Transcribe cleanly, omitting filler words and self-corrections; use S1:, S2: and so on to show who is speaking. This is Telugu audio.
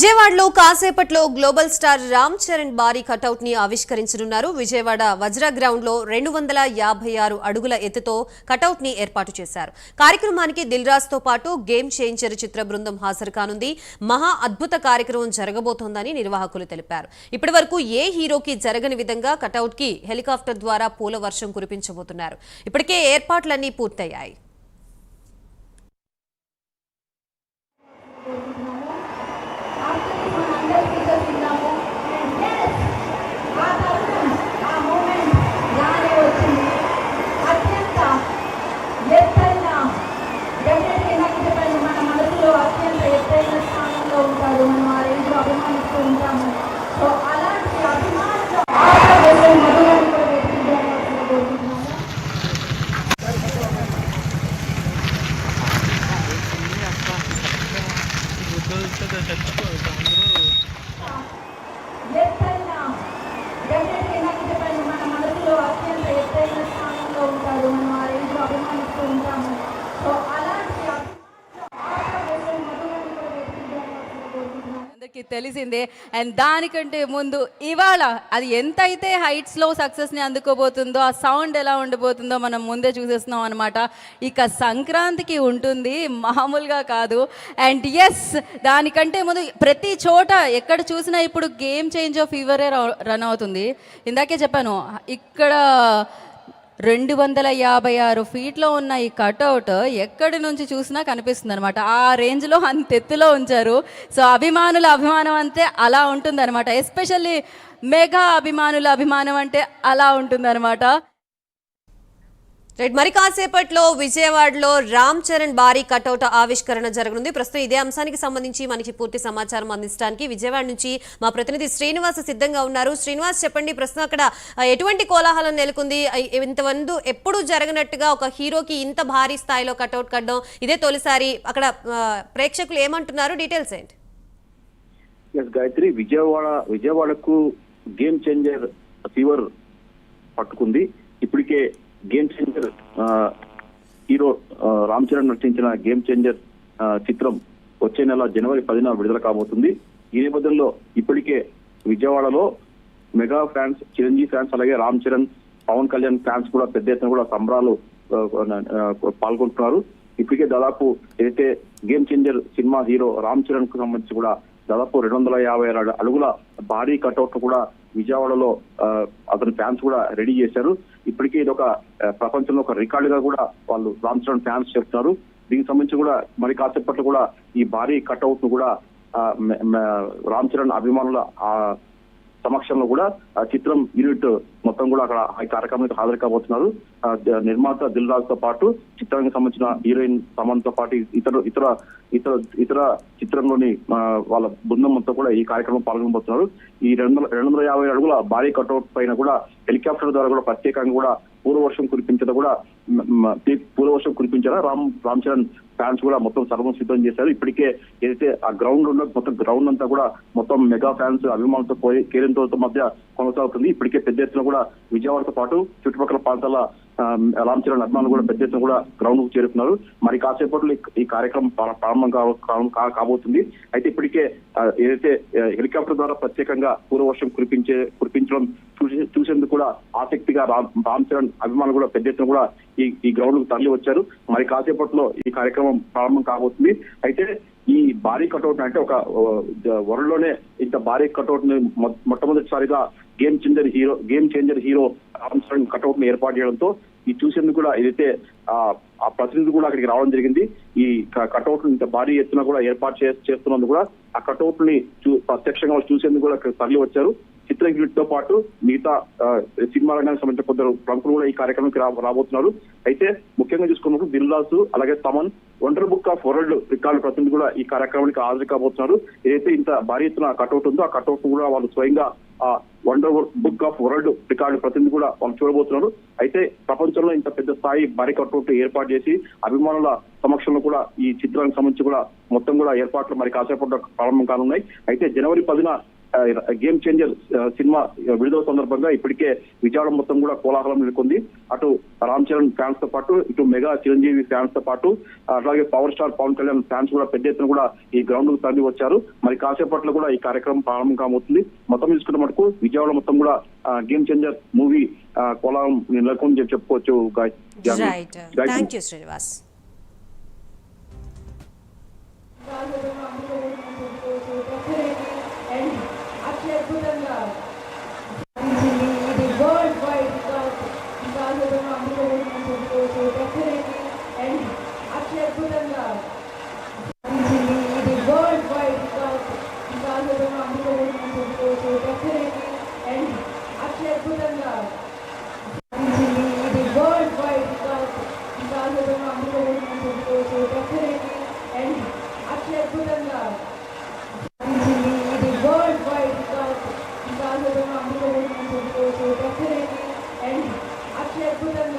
S1: విజయవాడలో కాసేపట్లో గ్లోబల్ స్టార్ రామ్ చరణ్ భారీ కటౌట్ ని ఆవిష్కరించనున్నారు. విజయవాడ వజ్ర గ్రౌండ్ లో 256 అడుగుల ఎత్తుతో కటౌట్ ని ఏర్పాటు చేశారు. కార్యక్రమానికి దిల్ రాజు తో పాటు గేమ్ చేంజర్ చిత్ర బృందం హాజరు కానుంది. మహా అద్భుత కార్యక్రమం జరగబోతోందని నిర్వాహకులు తెలిపారు. ఇప్పటివరకు ఏ హీరోకి జరగని విధంగా కటౌట్ కి హెలికాప్టర్ ద్వారా పూల వర్షం కురిపించబోతున్నారు. ఇప్పటికే ఏర్పాట్లన్నీ పూర్తయ్యాయి.
S2: తెలిసిందే. అండ్ దానికంటే ముందు ఇవాళ అది ఎంతైతే హైట్స్లో సక్సెస్ని అందుకోబోతుందో, ఆ సౌండ్ ఎలా ఉండబోతుందో మనం ముందే చూసేస్తున్నాం అనమాట. ఇక సంక్రాంతికి ఉంటుంది, మామూలుగా కాదు. అండ్ ఎస్, దానికంటే ముందు ప్రతి చోట ఎక్కడ చూసినా ఇప్పుడు గేమ్ చేంజ్ ఆఫ్ ఫీవరే రన్ అవుతుంది. ఇందాకే చెప్పాను, ఇక్కడ 256 ఫీట్లో ఉన్న ఈ కటౌట్ ఎక్కడి నుంచి చూసినా కనిపిస్తుంది అనమాట. ఆ రేంజ్లో అంత ఎత్తులో ఉంచారు. సో అభిమానుల అభిమానం అంతే అలా ఉంటుంది అనమాట. ఎస్పెషల్లీ మెగా అభిమానుల అభిమానం అంటే అలా ఉంటుంది అనమాట.
S1: మరి కాసేపట్లో విజయవాడలో రామ్ చరణ్ భారీ కటౌట్ ఆవిష్కరణ జరగనుంది. ప్రస్తుతం ఇదే అంశానికి సంబంధించి మనకి పూర్తి సమాచారం అందించడానికి విజయవాడ నుంచి మా ప్రతినిధి శ్రీనివాస్ సిద్ధంగా ఉన్నారు. శ్రీనివాస్, చెప్పండి, ప్రస్తుతం అక్కడ ఎటువంటి కోలాహలం నెలకొంది? ఇంతమంది ఎప్పుడు జరగనట్టుగా ఒక హీరోకి ఇంత భారీ స్థాయిలో కటౌట్ కట్టడం ఇదే తొలిసారి. అక్కడ ప్రేక్షకులు ఏమంటున్నారు? డీటెయిల్స్ ఏంటి?
S3: గాయత్రి, విజయవాడకు గేమ్ చేంజర్ ఫీవర్ పట్టుకుంది. ఇప్పటికే game changer hero Ram Charan నటించిన గేమ్ చేంజర్ చిత్రం వచ్చే నెల జనవరి 10న విడుదల కాబోతుంది. ఈ నేపథ్యంలో ఇప్పటికే విజయవాడలో మెగా ఫ్యాన్స్, చిరంజీవి ఫ్యాన్స్, అలాగే రామ్ చరణ్, పవన్ కళ్యాణ్ ఫ్యాన్స్ కూడా పెద్ద ఎత్తున కూడా సంబరాలు పాల్గొంటున్నారు. ఇప్పటికే దాదాపు ఏదైతే game changer cinema hero Ram Charan కు సంబంధించి కూడా దాదాపు 256 అడుగుల భారీ కటౌట్ కూడా విజయవాడలో అతని ఫ్యాన్స్ కూడా రెడీ చేశారు. ఇప్పటికే ఇది ఒక ప్రపంచంలో ఒక రికార్డుగా కూడా వాళ్ళు రామ్ చరణ్ ఫ్యాన్స్ చెప్తున్నారు. దీనికి సంబంధించి కూడా మరి కాసేపట్లో కూడా ఈ భారీ కటౌట్ ను కూడా రామ్ చరణ్ అభిమానుల సమక్షంలో కూడా చిత్రం యూనిట్ మొత్తం కూడా అక్కడ ఈ కార్యక్రమానికి హాజరు కాబోతున్నారు. నిర్మాత దిల్ రాజు తో పాటు చిత్రానికి సంబంధించిన హీరోయిన్ సమంతో పాటు ఇతర చిత్రంలోని వాళ్ళ బృందం మొత్తం కూడా ఈ కార్యక్రమం పాల్గొనబోతున్నారు. ఈ 250 అడుగుల భారీ కటౌట్ పైన కూడా హెలికాప్టర్ ద్వారా కూడా ప్రత్యేకంగా కూడా పూలవర్షం కురిపించారా రామ్ చరణ్ ఫ్యాన్స్ కూడా మొత్తం సర్వం సిద్ధం చేశారు. ఇప్పటికే ఏదైతే ఆ గ్రౌండ్ ఉన్న మొత్తం గ్రౌండ్ అంతా కూడా మొత్తం మెగా ఫ్యాన్స్ అభిమానులతో కేరింతలతో మధ్య కొనసాగుతుంది. ఇప్పటికే పెద్ద ఎత్తున కూడా విజయవాడతో పాటు చుట్టుపక్కల ప్రాంతాల రామ్ చరణ్ అభిమానులు కూడా పెద్ద ఎత్తున కూడా గ్రౌండ్ కు చేరుతున్నారు. మరి కాసేపట్లో ఈ కార్యక్రమం ప్రారంభం కాబోతుంది. అయితే ఇప్పటికే ఏదైతే హెలికాప్టర్ ద్వారా ప్రత్యేకంగా పూలవర్షం కురిపించడం చూసేందుకు కూడా ఆసక్తిగా రామ్ చరణ్ అభిమానులు కూడా పెద్ద ఎత్తున కూడా ఈ గ్రౌండ్ కు తరలి వచ్చారు. మరి కాసేపట్లో ఈ కార్యక్రమం ప్రారంభం కాబోతుంది. అయితే ఈ భారీ కటౌట్ అంటే ఒక వరల్డ్ లోనే ఇంత భారీ కటౌట్ ని మొట్టమొదటిసారిగా game changer hero Ram Charan cutout ని ఏర్పాటు చేయడంతో ఈ చూసేందుకు కూడా ఏదైతే ఆ ప్రతినిధి కూడా అక్కడికి రావడం జరిగింది. ఈ కటౌట్ ఇంత భారీ ఎత్తున కూడా ఏర్పాటు చేస్తున్నందుకు కూడా ఆ కటౌట్ ని ప్రత్యక్షంగా చూసేందుకు కూడా తరలి వచ్చారు. చిత్ర యూనిట్ తో పాటు మిగతా సినిమా రంగానికి సంబంధించిన కొందరు ప్రముఖులు కూడా ఈ కార్యక్రమానికి రాబోతున్నారు. అయితే ముఖ్యంగా చూసుకున్నప్పుడు దిల్ రాజు, అలాగే Thaman, wonder book of world record ప్రతినిధి కూడా ఈ కార్యక్రమానికి హాజరు కాబోతున్నారు. ఏదైతే ఇంత భారీ ఎత్తున కటౌట్ ఉందో ఆ కటౌట్ కూడా వాళ్ళు స్వయంగా wonder book of world record ప్రతినిధి కూడా వాళ్ళు చూడబోతున్నారు. అయితే ప్రపంచంలో ఇంత పెద్ద స్థాయి భారీ కటౌట్ ఏర్పాటు చేసి అభిమానుల సమక్షంలో కూడా ఈ చిత్రానికి సంబంధించి కూడా మొత్తం కూడా ఏర్పాట్లు మరి కాసేపట్లో ప్రారంభం కానున్నాయి. అయితే జనవరి 10న గేమ్ చేంజర్ సినిమా విడుదల సందర్భంగా ఇప్పటికే విజయవాడ మొత్తం కూడా కోలాహలం నెలకొంది. అటు రామ్ చరణ్ ఫ్యాన్స్ తో పాటు ఇటు మెగా చిరంజీవి ఫ్యాన్స్ తో పాటు అలాగే power star Pawan Kalyan fans కూడా పెద్ద ఎత్తున కూడా ఈ గ్రౌండ్ కు తరలి వచ్చారు. మరి కాసేపట్లో కూడా ఈ కార్యక్రమం ప్రారంభం కాబోతుంది. మొత్తం చూసుకున్న మటుకు విజయవాడ మొత్తం కూడా గేమ్ చేంజర్ మూవీ కోలాహలం నెలకొంది చెప్పుకోవచ్చు.
S1: Right, thank you Srinivas.
S4: అత్యద్భుతంగా